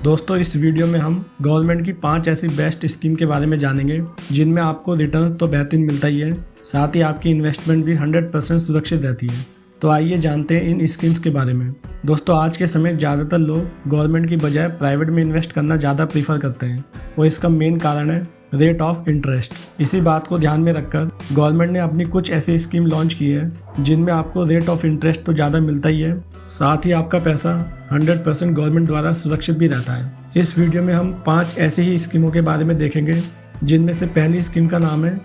दोस्तों इस वीडियो में हम गवर्नमेंट की 5 ऐसी बेस्ट स्कीम के बारे में जानेंगे जिनमें आपको रिटर्न तो बेहतरीन मिलता ही है, साथ ही आपकी इन्वेस्टमेंट भी 100% सुरक्षित रहती है। तो आइए जानते हैं इन स्कीम्स के बारे में। दोस्तों आज के समय ज़्यादातर लोग गवर्नमेंट की बजाय प्राइवेट में इन्वेस्ट करना ज़्यादा प्रीफर करते हैं और इसका मेन कारण है रेट ऑफ इंटरेस्ट। इसी बात को ध्यान में रखकर गवर्नमेंट ने अपनी कुछ ऐसी स्कीम लॉन्च की है जिनमें आपको रेट ऑफ इंटरेस्ट तो ज़्यादा मिलता ही है, साथ ही आपका पैसा 100% गवर्नमेंट द्वारा सुरक्षित भी रहता है। इस वीडियो में हम 5 ऐसे ही स्कीमों के बारे में देखेंगे जिनमें से पहली स्कीम का नाम है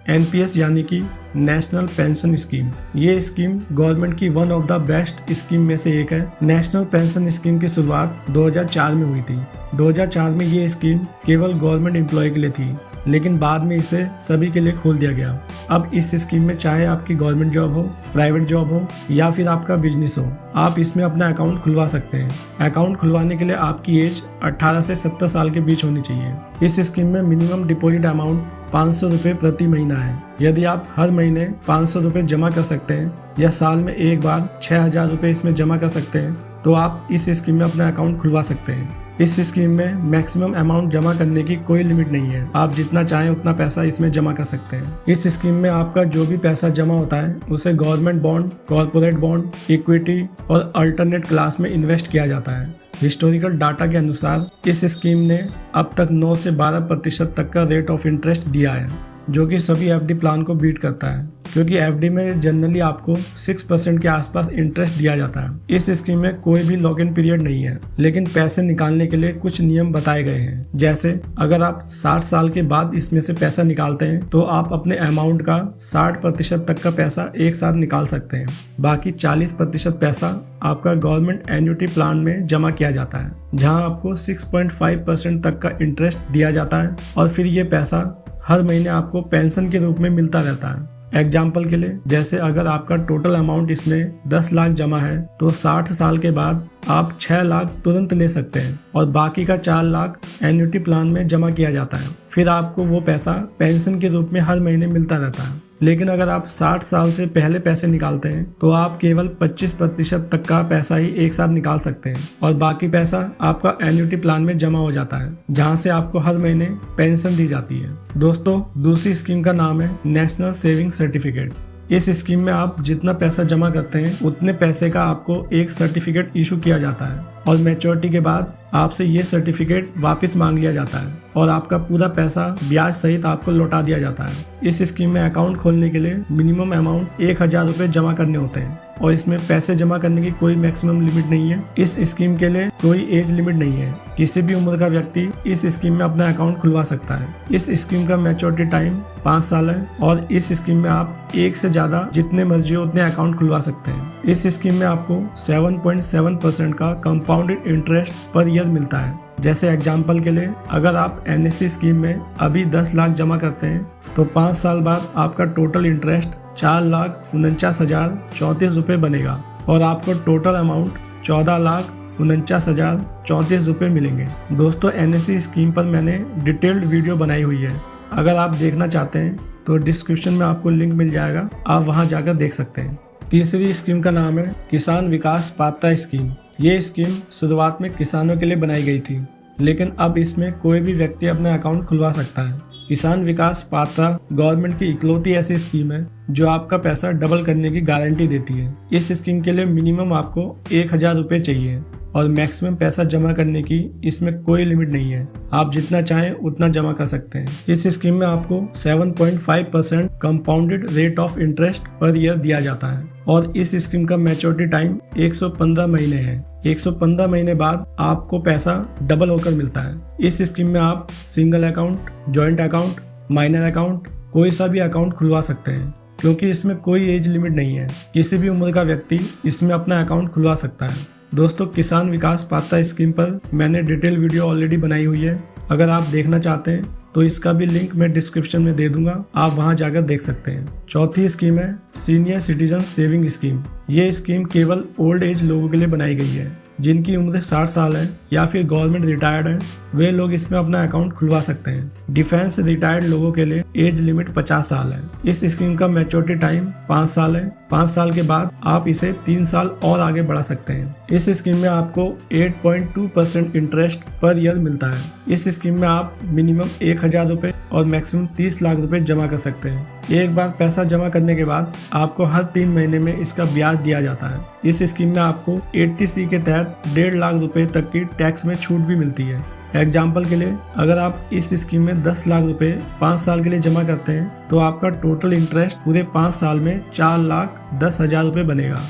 एनपीएस यानी कि नेशनल पेंशन स्कीम। ये स्कीम गवर्नमेंट की one of the best scheme में से एक है। नेशनल पेंशन स्कीम की शुरुआत 2004 में हुई थी। 2004 में ये स्कीम केवल गवर्नमेंट एम्प्लॉय के लिए थी, लेकिन बाद में इसे सभी के लिए खोल दिया गया। अब इस स्कीम में चाहे आपकी गवर्नमेंट जॉब हो, प्राइवेट जॉब हो या फिर आपका बिजनेस हो, आप इसमें अपना अकाउंट खुलवा सकते हैं। अकाउंट खुलवाने के लिए आपकी एज 18 से 70 साल के बीच होनी चाहिए। इस स्कीम में मिनिमम डिपॉजिट अमाउंट 500 रुपये प्रति महीना है। यदि आप हर महीने 500 रुपये जमा कर सकते हैं या साल में एक बार 6000 रुपये इसमें जमा कर सकते हैं तो आप इस स्कीम में अपना अकाउंट खुलवा सकते हैं। इस स्कीम में मैक्सिमम अमाउंट जमा करने की कोई लिमिट नहीं है, आप जितना चाहें उतना पैसा इसमें जमा कर सकते हैं। इस स्कीम में आपका जो भी पैसा जमा होता है उसे government bond, corporate bond, equity और अल्टरनेट क्लास में इन्वेस्ट किया जाता है। हिस्टोरिकल डाटा के अनुसार इस स्कीम ने अब तक 9 से 12% तक का रेट ऑफ इंटरेस्ट दिया है, जो कि सभी एफडी प्लान को बीट करता है, क्योंकि एफडी में जनरली आपको 6% के आसपास इंटरेस्ट दिया जाता है। इस स्कीम में कोई भी लॉक इन पीरियड नहीं है, लेकिन पैसे निकालने के लिए कुछ नियम बताए गए हैं। जैसे अगर आप 60 साल के बाद इसमें से पैसा निकालते हैं तो आप अपने अमाउंट का 60% तक का पैसा एक साथ निकाल सकते हैं। बाकी 40% पैसा आपका गवर्नमेंट एन्युटी प्लान में जमा किया जाता है, जहाँ आपको 6.5% तक का इंटरेस्ट दिया जाता है और फिर ये पैसा हर महीने आपको पेंशन के रूप में मिलता रहता है। एग्जाम्पल के लिए, जैसे अगर आपका टोटल अमाउंट इसमें 10 लाख जमा है तो 60 साल के बाद आप 6 लाख तुरंत ले सकते हैं और बाकी का 4 लाख एन्युटी प्लान में जमा किया जाता है। फिर आपको वो पैसा पेंशन के रूप में हर महीने मिलता रहता है। लेकिन अगर आप 60 साल से पहले पैसे निकालते हैं तो आप केवल 25% तक का पैसा ही एक साथ निकाल सकते हैं और बाकी पैसा आपका एन्युटी प्लान में जमा हो जाता है, जहां से आपको हर महीने पेंशन दी जाती है। दोस्तों दूसरी स्कीम का नाम है नेशनल सेविंग सर्टिफिकेट। इस स्कीम में आप जितना पैसा जमा करते हैं उतने पैसे का आपको एक सर्टिफिकेट इशू किया जाता है और मैच्योरिटी के बाद आपसे ये सर्टिफिकेट वापस मांग लिया जाता है और आपका पूरा पैसा ब्याज सहित आपको लौटा दिया जाता है। इस स्कीम में अकाउंट खोलने के लिए मिनिमम अमाउंट 1000 रुपये जमा करने होते हैं और इसमें पैसे जमा करने की कोई मैक्सिमम लिमिट नहीं है। इस स्कीम के लिए कोई एज लिमिट नहीं है, किसी भी उम्र का व्यक्ति इस स्कीम में अपना अकाउंट खुलवा सकता है। इस स्कीम का मैच्योरिटी टाइम 5 साल है और इस स्कीम में आप एक से ज्यादा जितने मर्जी हो उतने अकाउंट खुलवा सकते हैं। इस स्कीम में आपको 7.7% का कंपाउंडेड इंटरेस्ट पर ईयर मिलता है। जैसे एग्जाम्पल के लिए, अगर आप एनएससी स्कीम में अभी 10 लाख जमा करते हैं तो 5 साल बाद आपका टोटल इंटरेस्ट 4,49,034 रुपये बनेगा और आपको टोटल अमाउंट 14,49,034 रुपये मिलेंगे। दोस्तों एनएससी स्कीम पर मैंने डिटेल्ड वीडियो बनाई हुई है, अगर आप देखना चाहते हैं तो डिस्क्रिप्शन में आपको लिंक मिल जाएगा, आप वहां जाकर देख सकते हैं। तीसरी स्कीम का नाम है किसान विकास पात्रता स्कीम। ये स्कीम शुरुआत में किसानों के लिए बनाई गई थी, लेकिन अब इसमें कोई भी व्यक्ति अपना अकाउंट खुलवा सकता है। किसान विकास पात्रता गवर्नमेंट की इकलौती ऐसी स्कीम है जो आपका पैसा डबल करने की गारंटी देती है। इस स्कीम के लिए मिनिमम आपको 1000 रुपये चाहिए और मैक्सिमम पैसा जमा करने की इसमें कोई लिमिट नहीं है, आप जितना चाहें उतना जमा कर सकते हैं। इस स्कीम में आपको 7.5% compounded rate of interest per year दिया जाता है और इस स्कीम का मैच्योरिटी टाइम 115 महीने है। 115 महीने बाद आपको पैसा डबल होकर मिलता है। इस स्कीम में आप single account, joint account, minor account, कोई सा भी अकाउंट खुलवा सकते हैं, क्योंकि इसमें कोई एज लिमिट नहीं है, किसी भी उम्र का व्यक्ति इसमें अपना अकाउंट खुलवा सकता है। दोस्तों किसान विकास पात्रता स्कीम पर मैंने डिटेल वीडियो ऑलरेडी बनाई हुई है, अगर आप देखना चाहते हैं तो इसका भी लिंक मैं डिस्क्रिप्शन में दे दूंगा, आप वहां जाकर देख सकते हैं। चौथी स्कीम है सीनियर सिटीजन सेविंग स्कीम। ये स्कीम केवल ओल्ड एज लोगों के लिए बनाई गई है, जिनकी उम्र 60 साल है या फिर गवर्नमेंट रिटायर्ड है, वे लोग इसमें अपना अकाउंट खुलवा सकते हैं। डिफेंस रिटायर्ड लोगों के लिए एज लिमिट 50 साल है। इस स्कीम का मैच्योरिटी टाइम 5 साल है। 5 साल के बाद आप इसे 3 साल और आगे बढ़ा सकते हैं। इस स्कीम में आपको 8.2% इंटरेस्ट पर ईयर मिलता है। इस स्कीम में आप मिनिमम 1000 रुपये और मैक्सिमम 30 लाख रुपए जमा कर सकते हैं। एक बार पैसा जमा करने के बाद आपको हर 3 महीने में इसका ब्याज दिया जाता है। इस स्कीम में आपको 80C के तहत 1.5 लाख रुपए तक की टैक्स में छूट भी मिलती है। एग्जाम्पल के लिए अगर आप इस स्कीम में 10 लाख रुपए 5 साल के लिए जमा करते हैं तो आपका टोटल इंटरेस्ट पूरे 5 साल में 4,10,000 रुपए बनेगा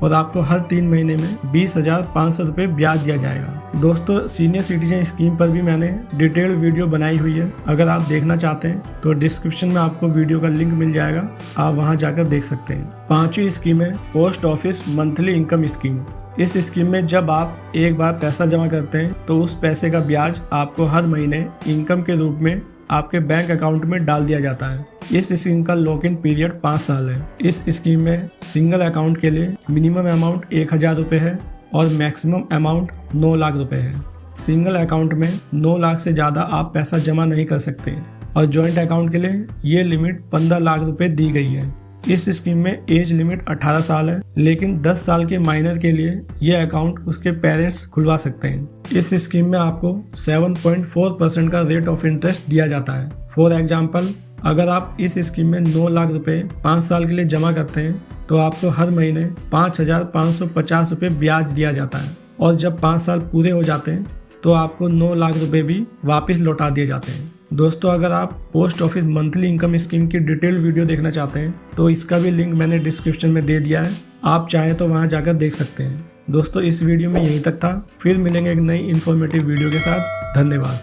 और आपको हर 3 महीने में 20,500 रुपये ब्याज दिया जाएगा। दोस्तों, सीनियर सिटीजन स्कीम पर भी मैंने डिटेल वीडियो बनाई हुई है। अगर आप देखना चाहते हैं तो डिस्क्रिप्शन में आपको वीडियो का लिंक मिल जाएगा, आप वहां जाकर देख सकते हैं। 5वीं स्कीम है post office monthly income scheme. इस स्कीम में जब आप एक बार पैसा जमा करते हैं तो उस पैसे का ब्याज आपको हर महीने इनकम के रूप में आपके बैंक अकाउंट में डाल दिया जाता है। इस स्कीम का लॉक इन पीरियड 5 साल है। इस स्कीम में सिंगल अकाउंट के लिए मिनिमम अमाउंट 1000 रुपये है और मैक्सिमम अमाउंट 9 लाख रुपए है। सिंगल अकाउंट में 9 लाख से ज़्यादा आप पैसा जमा नहीं कर सकते और जॉइंट अकाउंट के लिए ये लिमिट 15 लाख रुपए दी गई है। इस स्कीम में एज लिमिट 18 साल है, लेकिन 10 साल के माइनर के लिए यह अकाउंट उसके पेरेंट्स खुलवा सकते हैं। इस स्कीम में आपको 7.4% का रेट ऑफ इंटरेस्ट दिया जाता है। फॉर एग्जाम्पल, अगर आप इस स्कीम में 9 लाख रुपए 5 साल के लिए जमा करते हैं तो आपको हर महीने 5,550 रुपये ब्याज दिया जाता है और जब 5 साल पूरे हो जाते हैं तो आपको 9 लाख रुपए भी वापस लौटा दिए जाते हैं। दोस्तों, अगर आप post office monthly income scheme की डिटेल वीडियो देखना चाहते हैं तो इसका भी लिंक मैंने डिस्क्रिप्शन में दे दिया है, आप चाहें तो वहां जाकर देख सकते हैं। दोस्तों, इस वीडियो में यहीं तक था। फिर मिलेंगे एक नई इन्फॉर्मेटिव वीडियो के साथ। धन्यवाद।